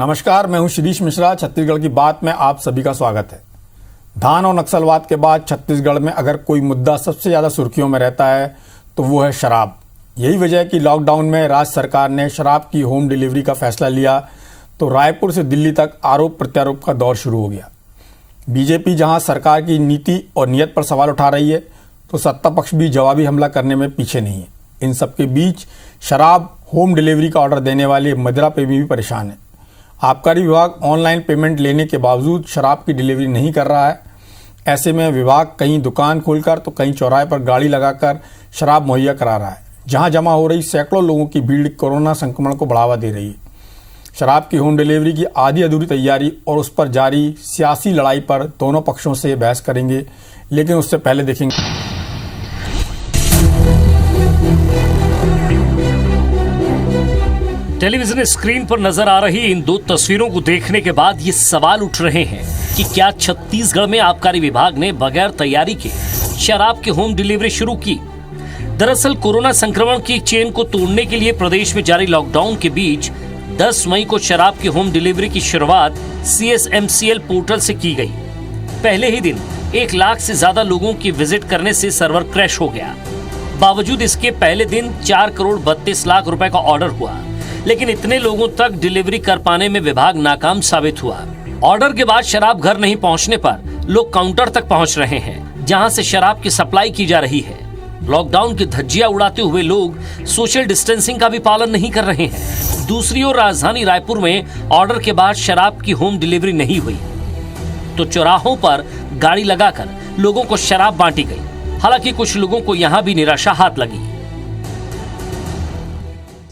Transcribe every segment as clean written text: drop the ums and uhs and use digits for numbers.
नमस्कार, मैं हूं शिरीष मिश्रा। छत्तीसगढ़ की बात में आप सभी का स्वागत है। धान और नक्सलवाद के बाद छत्तीसगढ़ में अगर कोई मुद्दा सबसे ज़्यादा सुर्खियों में रहता है तो वो है शराब। यही वजह है कि लॉकडाउन में राज्य सरकार ने शराब की होम डिलीवरी का फैसला लिया तो रायपुर से दिल्ली तक आरोप प्रत्यारोप का दौर शुरू हो गया। बीजेपी जहां सरकार की नीति और नीयत पर सवाल उठा रही है तो सत्ता पक्ष भी जवाबी हमला करने में पीछे नहीं है। इन सबके बीच शराब होम डिलीवरी का ऑर्डर देने वाले मदिरा प्रेमी भी परेशान है। आबकारी विभाग ऑनलाइन पेमेंट लेने के बावजूद शराब की डिलीवरी नहीं कर रहा है। ऐसे में विभाग कहीं दुकान खोलकर तो कहीं चौराहे पर गाड़ी लगाकर शराब मुहैया करा रहा है, जहां जमा हो रही सैकड़ों लोगों की भीड़ कोरोना संक्रमण को बढ़ावा दे रही है। शराब की होम डिलीवरी की आधी अधूरी तैयारी और उस पर जारी सियासी लड़ाई पर दोनों पक्षों से बहस करेंगे, लेकिन उससे पहले देखेंगे टेलीविजन स्क्रीन पर नजर आ रही इन दो तस्वीरों को देखने के बाद ये सवाल उठ रहे हैं कि क्या छत्तीसगढ़ में आबकारी विभाग ने बगैर तैयारी के शराब की होम डिलीवरी शुरू की। दरअसल कोरोना संक्रमण की चेन को तोड़ने के लिए प्रदेश में जारी लॉकडाउन के बीच 10 मई को शराब की होम डिलीवरी की शुरुआत CSMCL पोर्टल से की गई। पहले ही दिन 1 लाख से ज्यादा लोगों की विजिट करने से सर्वर क्रैश हो गया। बावजूद इसके पहले दिन 4 करोड़ 32 लाख रुपए का ऑर्डर हुआ, लेकिन इतने लोगों तक डिलीवरी कर पाने में विभाग नाकाम साबित हुआ। ऑर्डर के बाद शराब घर नहीं पहुंचने पर लोग काउंटर तक पहुंच रहे हैं, जहां से शराब की सप्लाई की जा रही है। लॉकडाउन की धज्जियां उड़ाते हुए लोग सोशल डिस्टेंसिंग का भी पालन नहीं कर रहे हैं। दूसरी ओर राजधानी रायपुर में ऑर्डर के बाद शराब की होम डिलीवरी नहीं हुई तो चौराहों पर गाड़ी लगाकर लोगों को शराब बांटी गई। हालांकि कुछ लोगों को यहाँ भी निराशा हाथ लगी।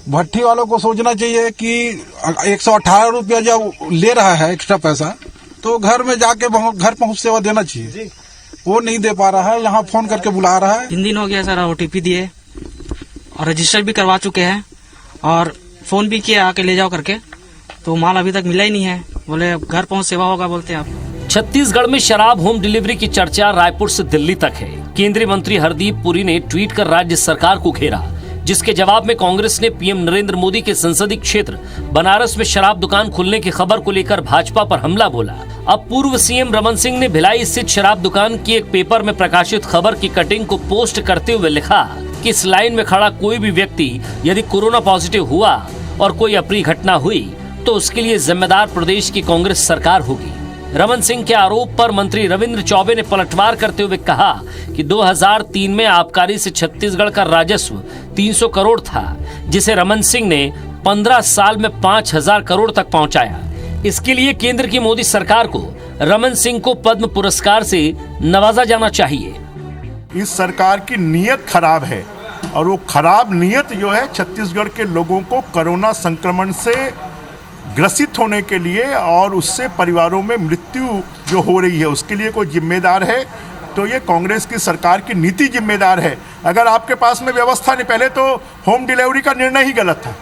भट्टी वालों को सोचना चाहिए कि 118 रुपया जब ले रहा है एक्स्ट्रा पैसा तो घर में जाके घर पहुंच सेवा देना चाहिए। वो नहीं दे पा रहा है, यहाँ फोन करके बुला रहा है। 3 दिन हो गया सर, OTP दिए और रजिस्टर भी करवा चुके हैं और फोन भी किया आके ले जाओ करके, तो माल अभी तक मिला ही नहीं है। बोले घर पहुंच सेवा होगा बोलते हैं आप। छत्तीसगढ़ में शराब होम डिलीवरी की चर्चा रायपुर से दिल्ली तक है। केंद्रीय मंत्री हरदीप पुरी ने ट्वीट कर राज्य सरकार को घेरा, जिसके जवाब में कांग्रेस ने पीएम नरेंद्र मोदी के संसदीय क्षेत्र बनारस में शराब दुकान खुलने की खबर को लेकर भाजपा पर हमला बोला। अब पूर्व सीएम रमन सिंह ने भिलाई स्थित शराब दुकान की एक पेपर में प्रकाशित खबर की कटिंग को पोस्ट करते हुए लिखा कि इस लाइन में खड़ा कोई भी व्यक्ति यदि कोरोना पॉजिटिव हुआ और कोई अप्रिय घटना हुई तो उसके लिए जिम्मेदार प्रदेश की कांग्रेस सरकार होगी। रमन सिंह के आरोप पर मंत्री रविंद्र चौबे ने पलटवार करते हुए कहा कि 2003 में आबकारी से छत्तीसगढ़ का राजस्व 300 करोड़ था, जिसे रमन सिंह ने 15 साल में 5000 करोड़ तक पहुंचाया। इसके लिए केंद्र की मोदी सरकार को रमन सिंह को पद्म पुरस्कार से नवाजा जाना चाहिए। इस सरकार की नीयत खराब है और वो खराब नीयत जो है छत्तीसगढ़ के लोगों को कोरोना संक्रमण से ग्रसित होने के लिए और उससे परिवारों में मृत्यु जो हो रही है उसके लिए कोई जिम्मेदार है तो ये कांग्रेस की सरकार की नीति जिम्मेदार है। अगर आपके पास में व्यवस्था नहीं, पहले तो होम डिलीवरी का निर्णय ही गलत था।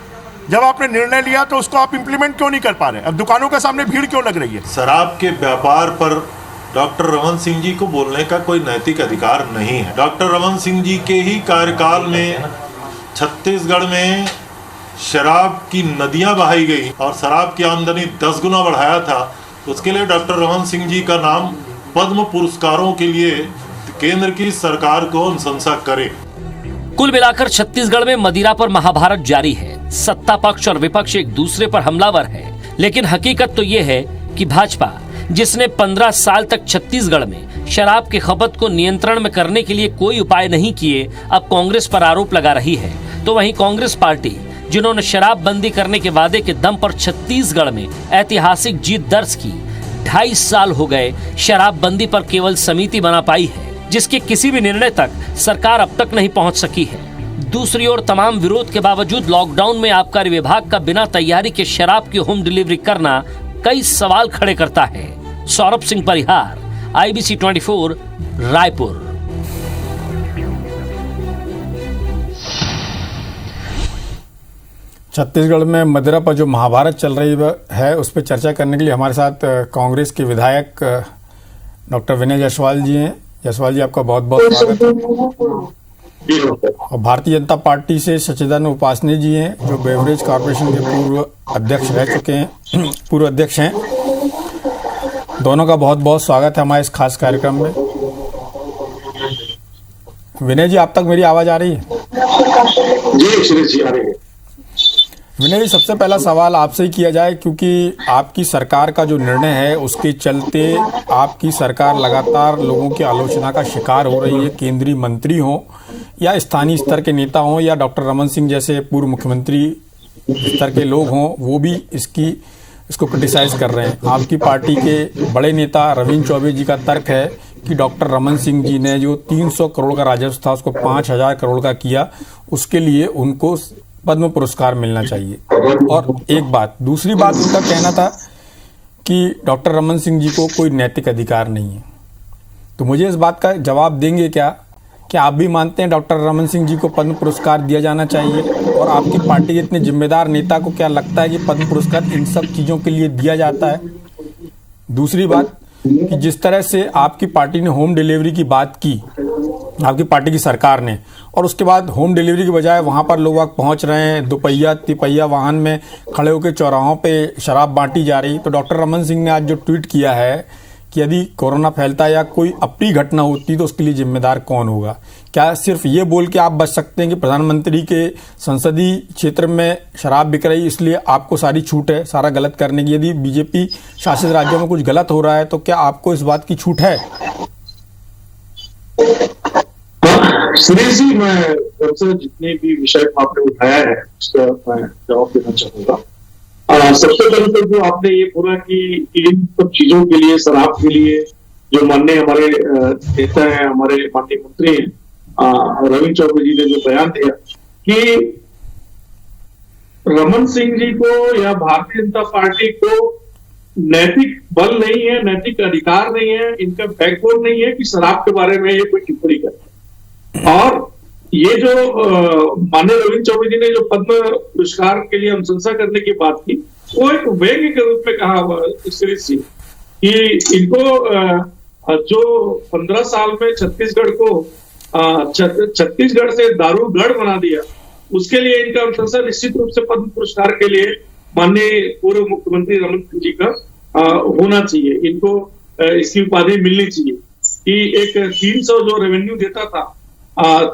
जब आपने निर्णय लिया तो उसको आप इम्प्लीमेंट क्यों नहीं कर पा रहे? अब दुकानों के सामने भीड़ क्यों लग रही है? शराब के व्यापार पर डॉक्टर रमन सिंह जी को बोलने का कोई नैतिक अधिकार नहीं है। डॉक्टर रमन सिंह जी के ही कार्यकाल में छत्तीसगढ़ में शराब की नदियां बहाई गई और शराब की आमदनी 10 गुना बढ़ाया था। उसके लिए डॉक्टर रमन सिंह जी का नाम पद्म पुरस्कारों के लिए केंद्र की सरकार को अनुशंसा करे। कुल मिलाकर छत्तीसगढ़ में मदिरा पर महाभारत जारी है। सत्ता पक्ष और विपक्ष एक दूसरे पर हमलावर है, लेकिन हकीकत तो ये है कि भाजपा, जिसने 15 साल तक छत्तीसगढ़ में शराब की खपत को नियंत्रण में करने के लिए कोई उपाय नहीं किए, अब कांग्रेस पर आरोप लगा रही है। तो वहीं कांग्रेस पार्टी, जिन्होंने शराब बंदी करने के वादे के दम पर छत्तीसगढ़ में ऐतिहासिक जीत दर्ज की, 2.5 साल हो गए शराब बंदी पर केवल समिति बना पाई है, जिसके किसी भी निर्णय तक सरकार अब तक नहीं पहुंच सकी है। दूसरी ओर तमाम विरोध के बावजूद लॉकडाउन में आबकारी विभाग का बिना तैयारी के शराब की होम डिलीवरी करना कई सवाल खड़े करता है। सौरभ सिंह परिहार, IBC 24, रायपुर। छत्तीसगढ़ में मदिरा पर जो महाभारत चल रही है उस पर चर्चा करने के लिए हमारे साथ कांग्रेस के विधायक डॉक्टर विनय जायसवाल जी हैं। जायसवाल जी, आपका बहुत बहुत स्वागत है। जी नमस्कार। और भारतीय जनता पार्टी से सच्चिदानंद उपासनी जी हैं, जो बेवरेज कॉरपोरेशन के पूर्व अध्यक्ष रह चुके हैं, पूर्व अध्यक्ष हैं। दोनों का बहुत बहुत स्वागत है हमारे इस खास कार्यक्रम में। विनय जी, आप तक मेरी आवाज आ रही है? जी सुरेश जी आ रही है। विनय जी, सबसे पहला सवाल आपसे ही किया जाए, क्योंकि आपकी सरकार का जो निर्णय है उसके चलते आपकी सरकार लगातार लोगों की आलोचना का शिकार हो रही है। केंद्रीय मंत्री हों या स्थानीय स्तर के नेता हों या डॉक्टर रमन सिंह जैसे पूर्व मुख्यमंत्री स्तर के लोग हों, वो भी इसको क्रिटिसाइज कर रहे हैं। आपकी पार्टी के बड़े नेता रविंद्र चौबे जी का तर्क है कि डॉक्टर रमन सिंह जी ने जो 300 करोड़ का राजस्व था उसको 5000 करोड़ का किया, उसके लिए उनको पद्म पुरस्कार मिलना चाहिए। और एक बात, दूसरी बात उनका कहना था कि डॉक्टर रमन सिंह जी को कोई नैतिक अधिकार नहीं है। तो मुझे इस बात का जवाब देंगे क्या आप भी मानते हैं डॉक्टर रमन सिंह जी को पद्म पुरस्कार दिया जाना चाहिए? और आपकी पार्टी के इतने जिम्मेदार नेता को क्या लगता है कि पद्म पुरस्कार इन सब चीज़ों के लिए दिया जाता है? दूसरी बात कि जिस तरह से आपकी पार्टी ने होम डिलीवरी की बात की, आपकी पार्टी की सरकार ने, और उसके बाद होम डिलीवरी की बजाय वहां पर लोग पहुंच रहे हैं, दोपहिया तिपहिया वाहन में खड़े होकर चौराहों पे शराब बांटी जा रही। तो डॉक्टर रमन सिंह ने आज जो ट्वीट किया है कि यदि कोरोना फैलता या कोई अप्रिय घटना होती तो उसके लिए जिम्मेदार कौन होगा? क्या सिर्फ ये बोल के आप बच सकते हैं कि प्रधानमंत्री के संसदीय क्षेत्र में शराब बिक रही इसलिए आपको सारी छूट है सारा गलत करने की? यदि बीजेपी शासित राज्यों में कुछ गलत हो रहा है तो क्या आपको इस बात की छूट है? सुरेश जी, मैं सबसे जितने भी विषय आपने उठाया है उसका मैं जवाब देना चाहूंगा। सबसे पहले तो जो आपने ये बोला कि इन सब चीजों के लिए, शराब के लिए जो माननीय हमारे नेता है, हमारे पार्टी मंत्री हैं रविंद्र चौबे जी ने जो बयान दिया कि रमन सिंह जी को या भारतीय जनता पार्टी को नैतिक बल नहीं है, नैतिक अधिकार नहीं है, इनका बैकबोन नहीं है कि शराब के बारे में ये कोई टिप्पणी करे। और ये जो माननीय रविंद्र चौबे जी ने जो पद्म पुरस्कार के लिए अनुशंसा करने की बात की, वो एक व्यंग्य के रूप में कहा सुरेश जी कि इनको जो 15 साल में छत्तीसगढ़ को छत्तीसगढ़ से दारूगढ़ बना दिया, उसके लिए इनका अनुशंसा निश्चित रूप से पद्म पुरस्कार के लिए माननीय पूर्व मुख्यमंत्री रमन सिंह जी का होना चाहिए। इनको इसकी उपाधि मिलनी चाहिए कि एक 300 जो रेवेन्यू देता था,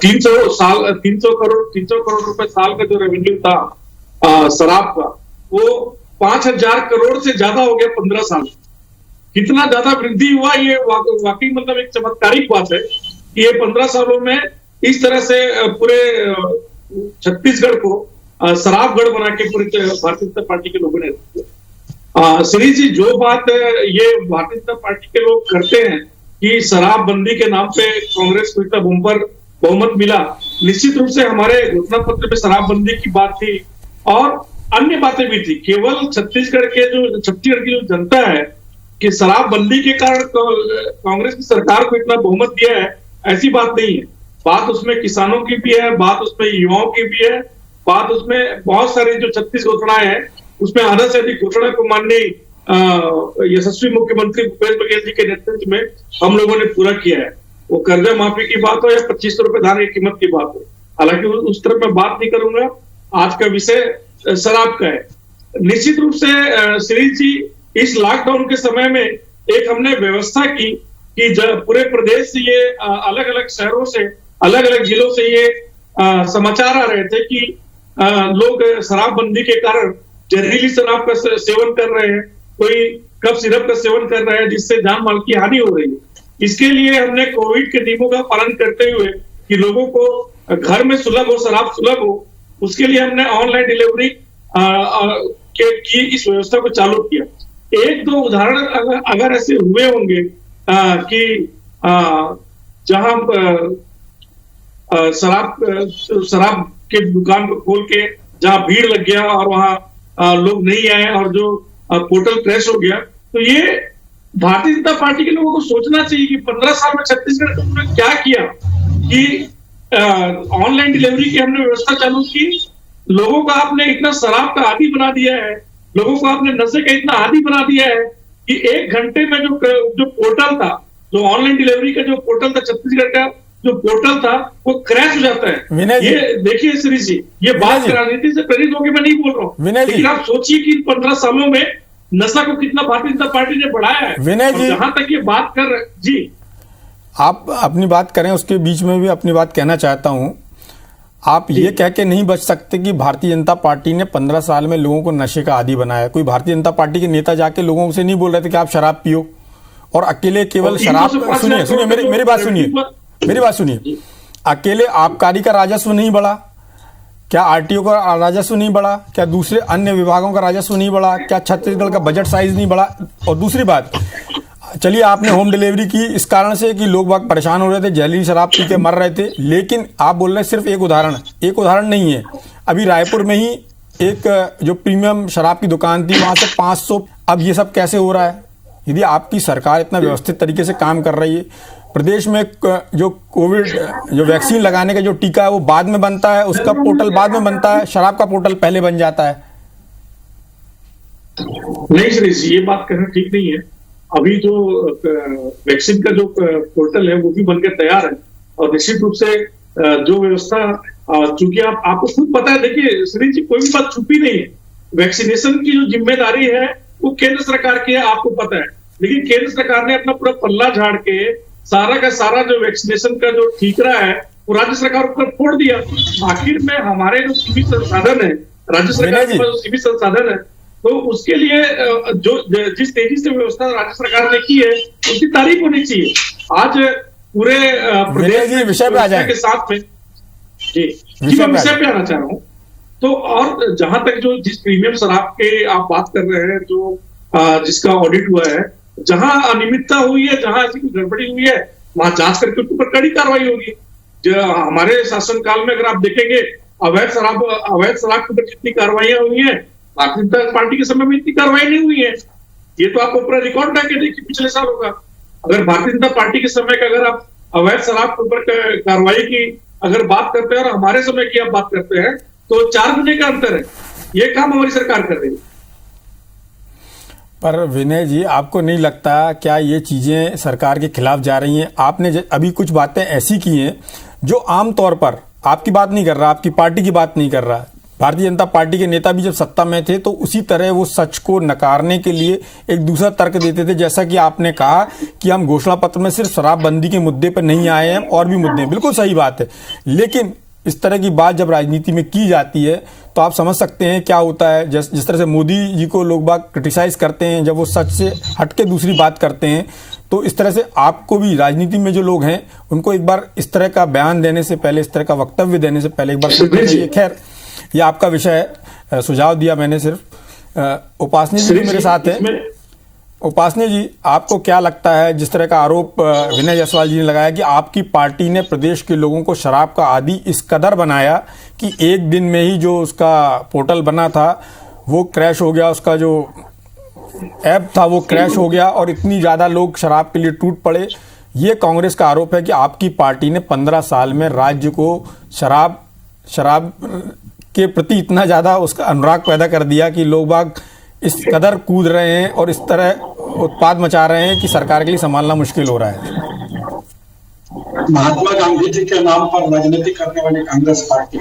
300 करोड़ रुपए साल का जो रेवेन्यू था शराब का, वो 5000 करोड़ से ज्यादा हो गया 15 साल। कितना ज्यादा वृद्धि हुआ, ये वाकई मतलब एक चमत्कारिक बात है कि ये 15 सालों में इस तरह से पूरे छत्तीसगढ़ को शराबगढ़ बना के पूरी भारतीय जनता पार्टी के लोगों ने श्री जी जो बात ये भारतीय जनता पार्टी के लोग करते हैं कि शराबबंदी के नाम पे कांग्रेस को इतना बहुमत मिला, निश्चित रूप से हमारे घोषणा पत्र में शराबबंदी की बात थी और अन्य बातें भी थी। केवल छत्तीसगढ़ की जो जनता है कि शराबबंदी के कारण कांग्रेस की सरकार को इतना बहुमत दिया है, ऐसी बात नहीं है। बात उसमें किसानों की भी है, बात उसमें युवाओं की भी है, बात उसमें बहुत सारी जो 36 घोषणाएं हैं उसमें आधा से अधिक घोषणा को माननीय यशस्वी मुख्यमंत्री भूपेश बघेल जी के नेतृत्व में हम लोगों ने पूरा किया है। वो कर्जा माफी की बात हो या 2500 रुपए धान की कीमत की बात हो, हालांकि उस तरफ मैं बात नहीं करूंगा। आज का विषय शराब का है। निश्चित रूप से श्री जी इस लॉकडाउन के समय में एक हमने व्यवस्था की कि पूरे प्रदेश से ये अलग अलग शहरों से, अलग अलग जिलों से ये समाचार आ रहे थे कि लोग शराबबंदी के कारण जहरीली शराब का सेवन कर रहे हैं, कोई कफ सिरप का सेवन कर रहा है जिससे जान माल की हानि हो रही है। इसके लिए हमने कोविड के नियमों का पालन करते हुए कि लोगों को घर में सुलभ हो, शराब सुलभ हो, उसके लिए हमने ऑनलाइन डिलीवरी की इस व्यवस्था को चालू किया। एक दो उदाहरण अगर ऐसे हुए होंगे कि जहां शराब के दुकान को खोल के जहां भीड़ लग गया और वहां लोग नहीं आए और जो पोर्टल क्रैश हो गया, तो ये भारतीय जनता पार्टी के लोगों को सोचना चाहिए कि 15 साल में छत्तीसगढ़ ने क्या किया कि ऑनलाइन डिलीवरी की हमने व्यवस्था चालू की, लोगों का आपने इतना शराब का आदी बना दिया है, लोगों को आपने नशे का इतना आदी बना दिया है कि 1 घंटे में जो पोर्टल था, जो ऑनलाइन डिलीवरी का जो पोर्टल था छत्तीसगढ़ का, जो पोर्टल था वो क्रैश हो जाता है। विनय जी, ये देखिए श्री जी, ये बात राजनीति से प्रेरित होकर मैं नहीं बोल रहा हूँ, लेकिन आप सोचिए कि 15 सालों में नशा को कितना भारतीय जनता पार्टी ने बढ़ाया है। विनय जी, जहां तक ये बात कर रहे जी, आप अपनी बात करें, उसके बीच में भी अपनी बात कहना चाहता हूं। आप ये कह के नहीं बच सकते कि भारतीय जनता पार्टी ने 15 साल में लोगों को नशे का आदी बनाया। कोई भारतीय जनता पार्टी के नेता जाके लोगों से नहीं बोल रहे थे कि आप शराब पियो और अकेले केवल शराब। सुनिए मेरी बात सुनिए। अकेले आबकारी का राजस्व नहीं बढ़ा क्या? आरटीओ का राजस्व नहीं बढ़ा क्या? दूसरे अन्य विभागों का राजस्व नहीं बढ़ा क्या? छत्तीसगढ़ का बजट साइज नहीं बढ़ा? और दूसरी बात, चलिए आपने होम डिलीवरी की इस कारण से कि लोग बाग परेशान हो रहे थे, जहरीली शराब पी के मर रहे थे, लेकिन आप बोल रहे हैं सिर्फ एक उदाहरण नहीं है। अभी रायपुर में ही एक जो प्रीमियम शराब की दुकान थी, वहां से 500। अब ये सब कैसे हो रहा है? यदि आपकी सरकार इतना व्यवस्थित तरीके से काम कर रही है, प्रदेश में जो कोविड जो वैक्सीन लगाने का जो टीका है वो बाद में बनता है, उसका पोर्टल बाद में बनता है, शराब का पोर्टल पहले बन जाता है। नहीं श्री जी, ये बात कहना ठीक नहीं है। अभी जो वैक्सीन का जो पोर्टल है वो भी बनकर तैयार है, और निश्चित रूप से जो व्यवस्था, चूंकि आपको खुद पता है, देखिए श्री जी, कोई भी बात छुपी नहीं है। वैक्सीनेशन की जो जिम्मेदारी है वो केंद्र सरकार की है, आपको पता है, लेकिन केंद्र सरकार ने अपना पूरा पल्ला झाड़ के सारा का सारा जो वैक्सीनेशन का जो ठीकरा है वो राज्य सरकार पर फोड़ दिया। आखिर में हमारे जो सीमित संसाधन है, राज्य सरकार के पास जो सीमित संसाधन है, तो उसके लिए जो जिस तेजी से व्यवस्था राज्य सरकार ने की है उसकी तारीफ होनी चाहिए। आज पूरे प्रदेश विषय पे आ जाए के साथ में जी मैं विषय पे आना चाह रहा हूँ। तो और जहां तक जो जिस प्रीमियम शराब के आप बात कर रहे हैं, जो जिसका ऑडिट हुआ है, जहां अनियमितता हुई है, जहां ऐसी गड़बड़ी हुई है, वहां जांच करके उसके ऊपर कड़ी कार्रवाई होगी। हमारे शासनकाल में अगर आप देखेंगे, अवैध शराब के ऊपर जितनी कार्रवाइयां हुई है, भारतीय जनता पार्टी के समय में इतनी कार्रवाई नहीं हुई है। ये तो आपको पूरा रिकॉर्ड लाके देखिए पिछले साल होगा। अगर भारतीय जनता पार्टी के समय का अगर आप अवैध शराब के ऊपर कार्रवाई की अगर बात करते हैं और हमारे समय की आप बात करते हैं, तो 4 गुने का अंतर है। ये काम हमारी सरकार कर रही है। पर विनय जी, आपको नहीं लगता क्या ये चीजें सरकार के खिलाफ जा रही हैं? आपने अभी कुछ बातें ऐसी की हैं जो आमतौर पर, आपकी बात नहीं कर रहा, आपकी पार्टी की बात नहीं कर रहा, भारतीय जनता पार्टी के नेता भी जब सत्ता में थे तो उसी तरह वो सच को नकारने के लिए एक दूसरा तर्क देते थे। जैसा कि आपने कहा कि हम घोषणा पत्र में सिर्फ शराबबंदी के मुद्दे पर नहीं आए हैं, और भी मुद्दे हैं, बिल्कुल सही बात है। लेकिन इस तरह की बात जब राजनीति में की जाती है तो आप समझ सकते हैं क्या होता है। जिस तरह से मोदी जी को लोग बाग क्रिटिसाइज करते हैं जब वो सच से हटके दूसरी बात करते हैं, तो इस तरह से आपको भी राजनीति में जो लोग हैं उनको एक बार इस तरह का बयान देने से पहले, इस तरह का वक्तव्य देने से पहले एक बार सोचना चाहिए। खैर, ये आपका विषय है, सुझाव दिया मैंने सिर्फ। उपासनी जी भी मेरे साथ है। उपासनी जी, आपको क्या लगता है, जिस तरह का आरोप विनय जायसवाल जी ने लगाया कि आपकी पार्टी ने प्रदेश के लोगों को शराब का आदी इस कदर बनाया कि एक दिन में ही जो उसका पोर्टल बना था वो क्रैश हो गया, उसका जो ऐप था वो क्रैश हो गया और इतनी ज़्यादा लोग शराब के लिए टूट पड़े। ये कांग्रेस का आरोप है कि आपकी पार्टी ने 15 साल में राज्य को शराब के प्रति इतना ज़्यादा उसका अनुराग पैदा कर दिया कि लोग बाग इस कदर कूद रहे हैं और इस तरह उत्पाद मचा रहे हैं कि सरकार के लिए संभालना मुश्किल हो रहा है। महात्मा गांधी जी के नाम पर राजनीति करने वाली कांग्रेस पार्टी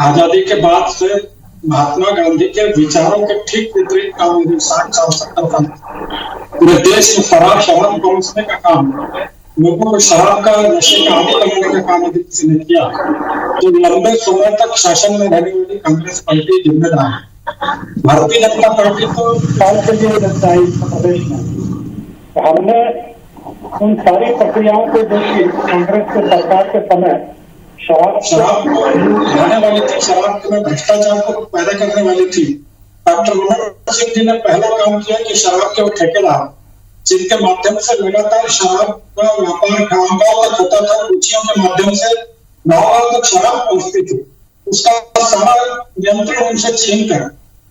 आजादी के बाद से महात्मा गांधी के विचारों के ठीक विपरीत काम 60-70 साल पूरे देश में शराब परोसने का काम, लोगों को शराब का नशे का आदी बनाने का काम यदि किसी ने किया तो लंबे समय तक शासन में रहने वाली कांग्रेस पार्टी जिम्मेदार है। भारतीय जनता पार्टी तो साल के लिए रहता है इस प्रदेश में। हमने उन सारी प्रक्रियाओं को देखी कांग्रेस के सरकार के समय शराब को लाने वाली थी, शराब में भ्रष्टाचार को पैदा करने वाली थी। डॉक्टर मनमोहन सिंह जी ने पहला काम किया कि शराब के वो ठेकेदार जिनके माध्यम से लगातार शराब का व्यापार गांव-गांव तक होता था, रुचियों के माध्यम से गांव-गांव तक शराब पहुंचती थी, उसका सारा नियंत्रण उनसे छीन कर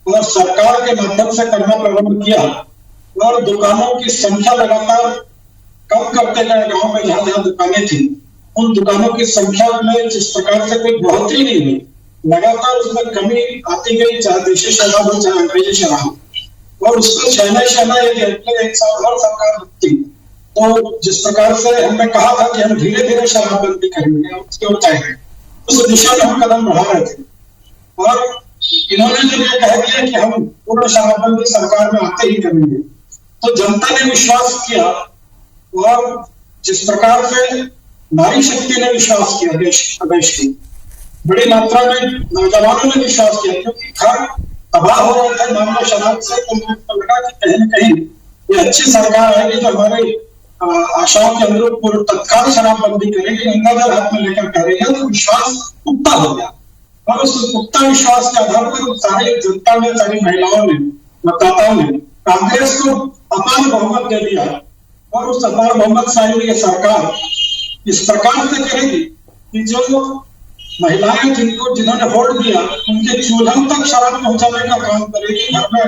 और सरकार के माध्यम से करना प्रारंभ किया और दुकानों की संख्या लगातार कम करते गए। गांव में जहां जहां दुकानें थी उन दुकानों की संख्या में जिस प्रकार से कोई बढ़ोतरी नहीं हुई, लगातार उसमें कमी आती गई, चाहे देशी शराब हो चाहे अंग्रेजी शराब, और उसको छहना एक साल और सरकार रखती तो जिस प्रकार से हमने कहा था कि हम धीरे धीरे शराबबंदी करेंगे, उसके ऊपर उस दिशा में हम कदम बढ़ा रहे थे। और इन्होंने जब ये कह दिया कि हम पूर्ण शराबबंदी सरकार में आते ही करेंगे, तो जनता ने विश्वास किया। और जिस प्रकार से नारी शक्ति ने विश्वास किया, देश की बड़ी मात्रा में नौजवानों ने विश्वास किया, क्योंकि घर तबाह हो रहे थे मामला शराब से। तो मुझे लगा कि कहीं न कहीं ये अच्छी सरकार आएगी जो हमारे आशाओं के अनुरूप तत्काल शराबबंदी करेगी, गंगा जल हाथ में लेकर करेगी। तो विश्वास पुख्ता हो गया, और उस पुख्ता विश्वास के आधार पर सारी जनता ने, सारी महिलाओं ने, मतदाताओं ने कांग्रेस को अपार बहुमत दे दिया। और उस अपार बहुमत से आई ये सरकार इस प्रकार से करेगी कि जो महिलाएं जिन्होंने वोट दिया उनके चूल्हन तक शराब पहुंचाने का काम करेगी घर में,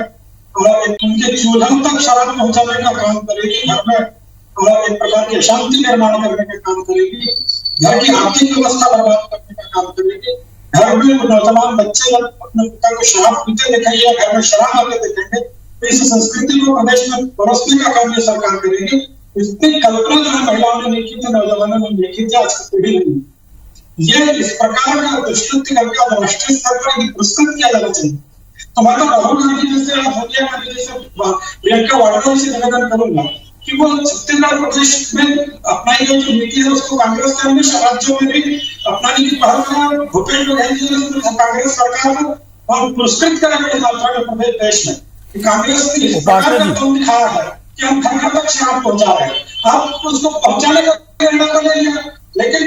और उनके चूल्हन तक शराब पहुंचाने का काम करेगी घर में, और एक प्रकार की अशांति निर्माण करने का काम करेगी, घर की आर्थिक व्यवस्था बर्बाद करने का काम करेगी। घर में नौजवान बच्चे अपने पिता को शराब पीते देखेंगे, घर में शराब आते देखेंगे, तो इस संस्कृति को प्रदेश में परोसने का काम ये सरकार करेगी। इतनी कल्पना जो है महिलाओं ने नहीं की थी, नौजवानों ने नहीं की थी, आज की पीढ़ी ने। ये इस प्रकार का दुष्कृत्य करके राष्ट्रीय स्तर पर पुरस्कृत किया जाना चाहिए। तो मैं तो राहुल गांधी जैसे, सोनिया गांधी जैसे, प्रियंका वाड्रा से निवेदन करूंगा कि वो छत्तीसगढ़ प्रदेश में अपनाई गई जो नीति है उसको कांग्रेस के अन्य राज्यों में भी अपनाने की पहल करें। भूपेश बघेल कांग्रेस सरकार को और पुरस्कृत करेंगे यात्रा के प्रदेश देश में। कांग्रेस ने इस प्रकार का दम दिखाया है कि हम घर तक शराब पहुंचा रहे हैं। आप उसको पहुंचाने का निर्णय कर लेंगे, लेकिन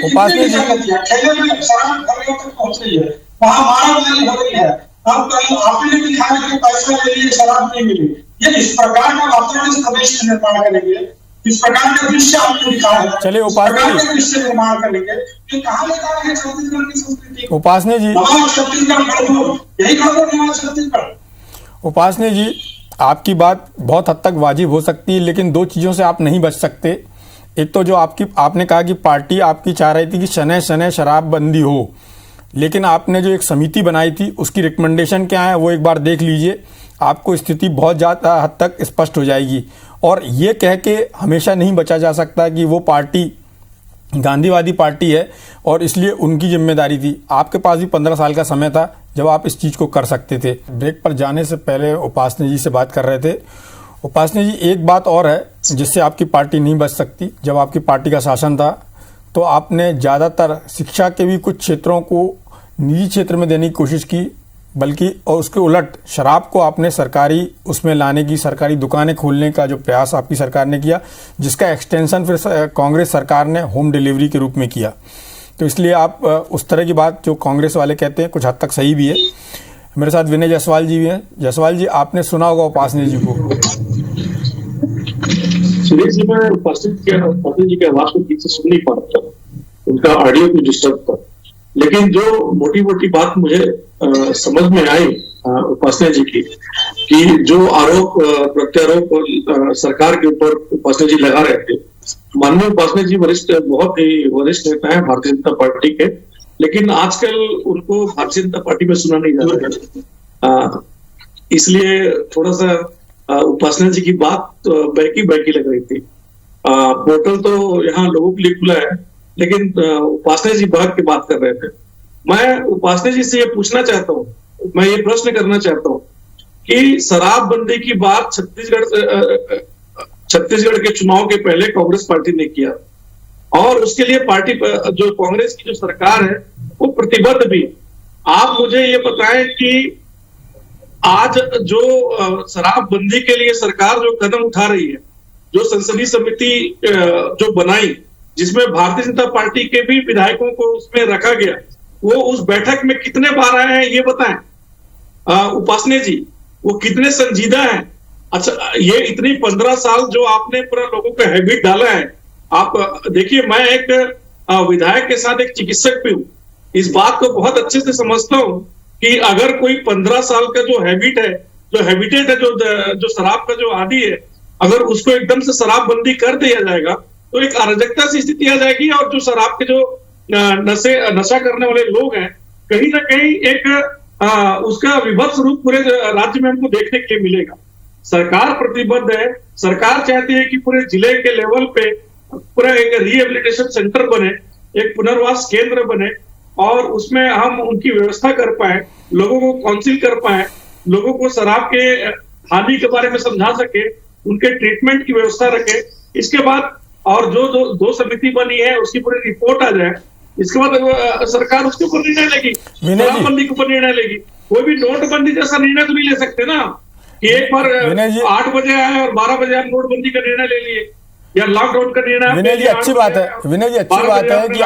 ठेले में शराब घर तक पहुंच रही है, वहां मारामारी हो रही है। अब आपने भी खाने के पैसा ले लिए, शराब नहीं मिली। ये इस प्रकार का वातावरण इस प्रदेश में निर्माण करेंगे, इस प्रकार का दृश्य आपने दिखाया है, चलिए उपासने जी, दृश्य निर्माण करेंगे। ये कहाँ ले जा रहे हैं छत्तीसगढ़ की संस्कृति? उपासने जी, छत्तीसगढ़ यही खबर छत्तीसगढ़। उपासने जी, आपकी बात बहुत हद तक वाजिब हो सकती है, लेकिन दो चीज़ों से आप नहीं बच सकते। एक तो जो आपने कहा कि पार्टी आपकी चाह रही थी कि शनै शनै शराबबंदी हो, लेकिन आपने जो एक समिति बनाई थी उसकी रिकमेंडेशन क्या है वो एक बार देख लीजिए, आपको स्थिति बहुत ज़्यादा हद तक स्पष्ट हो जाएगी। और ये कह के हमेशा नहीं बचा जा सकता कि वो पार्टी गांधीवादी पार्टी है और इसलिए उनकी जिम्मेदारी थी। आपके पास भी 15 साल का समय था जब आप इस चीज़ को कर सकते थे। ब्रेक पर जाने से पहले उपासने जी से बात कर रहे थे। उपासने जी, एक बात और है जिससे आपकी पार्टी नहीं बच सकती। जब आपकी पार्टी का शासन था तो आपने ज़्यादातर शिक्षा के भी कुछ क्षेत्रों को निजी क्षेत्र में देने की कोशिश की, बल्कि और उसके उलट शराब को आपने सरकारी उसमें लाने की, सरकारी दुकानें खोलने का जो प्रयास आपकी सरकार ने किया, जिसका एक्सटेंशन फिर कांग्रेस सरकार ने होम डिलीवरी के रूप में किया। तो इसलिए आप उस तरह की बात जो कांग्रेस वाले कहते हैं कुछ हद तक सही भी है। मेरे साथ विनय जायसवाल जी भी हैं। जायसवाल जी, आपने सुना होगा उपासने जी को। सुरेश जी, मैं उपासने जी की आवाज को ठीक से सुन नहीं पा रहा था, उनका ऑडियो को डिस्टर्ब था। लेकिन जो मोटी मोटी बात मुझे समझ में आई उपासने जी की, कि जो आरोप प्रत्यारोप सरकार के ऊपर उपासने जी लगा रहे थे। माननीय उपासने जी बहुत ही वरिष्ठ नेता है भारतीय जनता पार्टी के, लेकिन आजकल उनको भारतीय जनता पार्टी में सुना नहीं जा रहा है। इसलिए थोड़ा सा उपासना जी की बात बहकी लग रही थी। पोर्टल तो यहाँ लोगों के लिए खुला है, लेकिन उपासना जी बाहर की बात कर रहे थे। मैं उपासना जी से ये पूछना चाहता हूँ, मैं ये प्रश्न करना चाहता हूँ कि शराबबंदी की बात छत्तीसगढ़ के चुनाव के पहले कांग्रेस पार्टी ने किया, और उसके लिए पार्टी जो कांग्रेस की जो सरकार है वो प्रतिबद्ध भी। आप मुझे ये बताएं कि आज जो शराबबंदी के लिए सरकार जो कदम उठा रही है, जो संसदीय समिति जो बनाई, जिसमें भारतीय जनता पार्टी के भी विधायकों को उसमें रखा गया, वो उस बैठक में कितने बार आए हैं ये बताएं उपासने जी, वो कितने संजीदा हैं। अच्छा, ये इतनी 15 साल जो आपने पूरा लोगों का हैबिट डाला है। आप देखिए, मैं एक विधायक के साथ एक चिकित्सक भी हूँ, इस बात को बहुत अच्छे से समझता हूँ कि अगर कोई 15 साल का जो हैबिट है, जो हैबिटेट है, जो शराब का जो आदी है, अगर उसको एकदम से शराबबंदी कर दिया जाएगा तो एक अराजकता सी स्थिति आ जाएगी, और जो शराब के जो नशा करने वाले लोग हैं, कहीं ना कहीं एक उसका विभत्स रूप पूरे राज्य में हमको देखने के लिए मिलेगा। सरकार प्रतिबद्ध है। सरकार चाहती है कि पूरे जिले के लेवल पे पूरा एक रिहेबिलिटेशन सेंटर बने, एक पुनर्वास केंद्र बने और उसमें हम उनकी व्यवस्था कर पाए, लोगों को काउंसिल कर पाए, लोगों को शराब के हानि के बारे में समझा सके, उनके ट्रीटमेंट की व्यवस्था रखे। इसके बाद और जो दो समिति बनी है उसकी पूरी रिपोर्ट आ जाए, इसके बाद सरकार उसके ऊपर निर्णय लेगी, शराबबंदी के ऊपर निर्णय लेगी। कोई भी नोटबंदी जैसा निर्णय तो नहीं ले सकते ना कि एक बार 8 बजे आए और 12 बजे आप नोटबंदी का निर्णय ले लिए या लॉकडाउन का निर्णय। विनय जी अच्छी बात है, विनय जी अच्छी बात है कि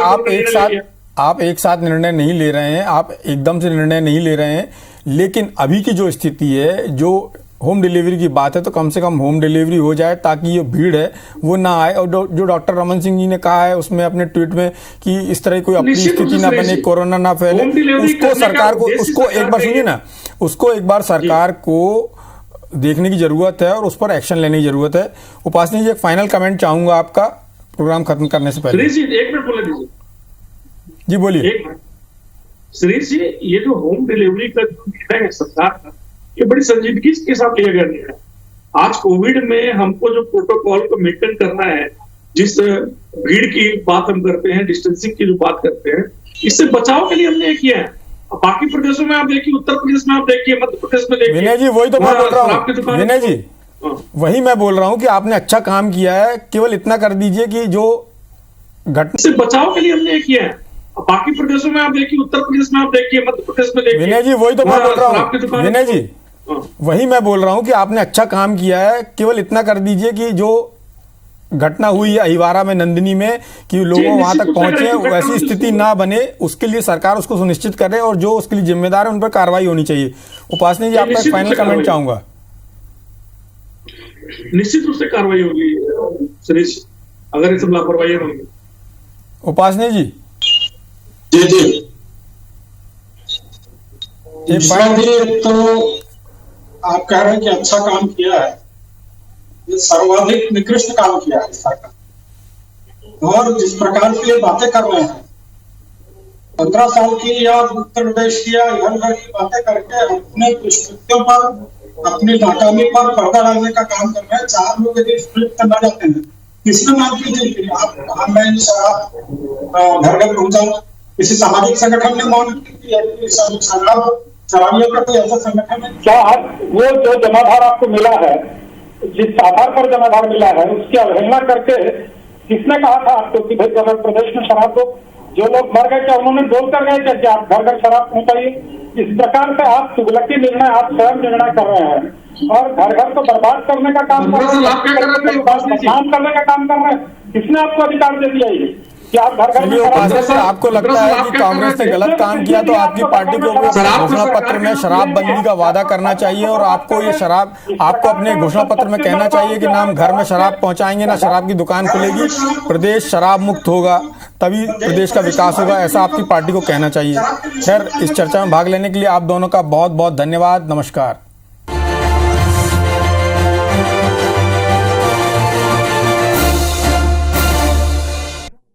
आप एक साथ निर्णय नहीं ले रहे हैं, आप एकदम से निर्णय नहीं ले रहे हैं, लेकिन अभी की जो स्थिति है, जो होम डिलीवरी की बात है, तो कम से कम होम डिलीवरी हो जाए ताकि ये भीड़ है वो ना आए। और जो डॉक्टर रमन सिंह जी ने कहा है उसमें अपने ट्वीट में कि इस तरह कोई अपनी स्थिति ना बने, कोरोना ना फैले, उसको सरकार को, उसको एक बार सुनिए ना, उसको एक बार सरकार को देखने की जरूरत है और उस पर एक्शन लेने की जरूरत है। उपासनी जी एक फाइनल कमेंट चाहूंगा आपका प्रोग्राम खत्म करने से पहले। एक मिनट बोले दीजिए जी, बोलिए। सुरेश जी, ये जो होम डिलीवरी का निर्णय है सरकार का, ये बड़ी संजीदगी के साथ लिया गया निर्णय है। आज कोविड में हमको जो प्रोटोकॉल को मेंटेन करना है, जिस भीड़ की बात हम करते हैं, डिस्टेंसिंग की जो बात करते हैं, इससे बचाव के लिए हमने ये किया है। बाकी प्रदेशों में आप देखिए, उत्तर प्रदेश में आप देखिए, मध्य प्रदेश में देखिए। विनय जी वही तो मैं बोल रहा हूँ, विनय जी वही मैं बोल रहा हूँ कि आपने अच्छा काम किया है, केवल इतना कर दीजिए कि जो घटना से बचाव के लिए हमने ये किया है। बाकी प्रदेशों में आप देखिए, उत्तर प्रदेश में आप देखिए, मध्य प्रदेश में देखिए। विनय जी वही तो मैं बोल रहा हूँ, विनय जी वही मैं बोल रहा हूँ कि आपने अच्छा काम किया है, केवल इतना कर दीजिए कि जो घटना हुई है अहिवारा में, नंदिनी में, कि लोग वहां तक पहुंचे, वैसी स्थिति ना बने, उसके लिए सरकार उसको सुनिश्चित करे और जो उसके लिए जिम्मेदार है उन पर कार्रवाई होनी चाहिए। उपासनी जी आपका फाइनल कमेंट चाहूंगा। निश्चित रूप से कार्रवाई होगी सुरेश, अगर ये सब लापरवाही होगी। उपासनी जी तो आप कह रहे हैं कि अच्छा काम किया है, ये सर्वाधिक निकृष्ट काम किया है सरकार। और जिस प्रकार की ये बातें कर रहे हैं, 15 साल की या उत्तर प्रदेश की या इधर उधर की बातें करके अपने दुष्कृत्यों पर, अपनी नाकामी पर पर्दा डालने का काम कर रहे हैं। 4 लोग यदि स्ट्रिक्ट करना चाहते हैं, किसने मांग की थी आप मैं शराब घर घर पहुंचाऊंगा? किसी सामाजिक संगठन ने मांग की थी? शराबियों का कोई ऐसा संगठन है क्या? वो जो जमाधार आपको मिला है, जिस आधार पर जमाधार मिला है, उसकी अवहेलना करके किसने कहा था आपको कि भाई अगर प्रदेश में शराब दो? जो लोग मर गए क्या उन्होंने बोल कर गए क्या कि आप घर घर शराब पहुंचाइए? इस प्रकार से आप तुगलकी निर्णय, आप स्वयं निर्णय कर रहे हैं और घर घर को बर्बाद करने का काम कर रहे हैं, बदनाम करने का काम कर रहे हैं। किसने आपको अधिकार दे दिया ये कि आप घर घर में? आपको लगता है कि कांग्रेस ने गलत काम किया तो आपकी पार्टी को घोषणा पत्र में शराबबंदी का वादा करना चाहिए और आपको ये शराब, आपको अपने घोषणा पत्र में कहना चाहिए कि ना हम घर में शराब पहुंचाएंगे, ना शराब की दुकान खुलेगी, प्रदेश शराब मुक्त होगा, तभी प्रदेश का विकास होगा, ऐसा आपकी पार्टी को कहना चाहिए। खैर, इस चर्चा में भाग लेने के लिए आप दोनों का बहुत बहुत धन्यवाद। नमस्कार।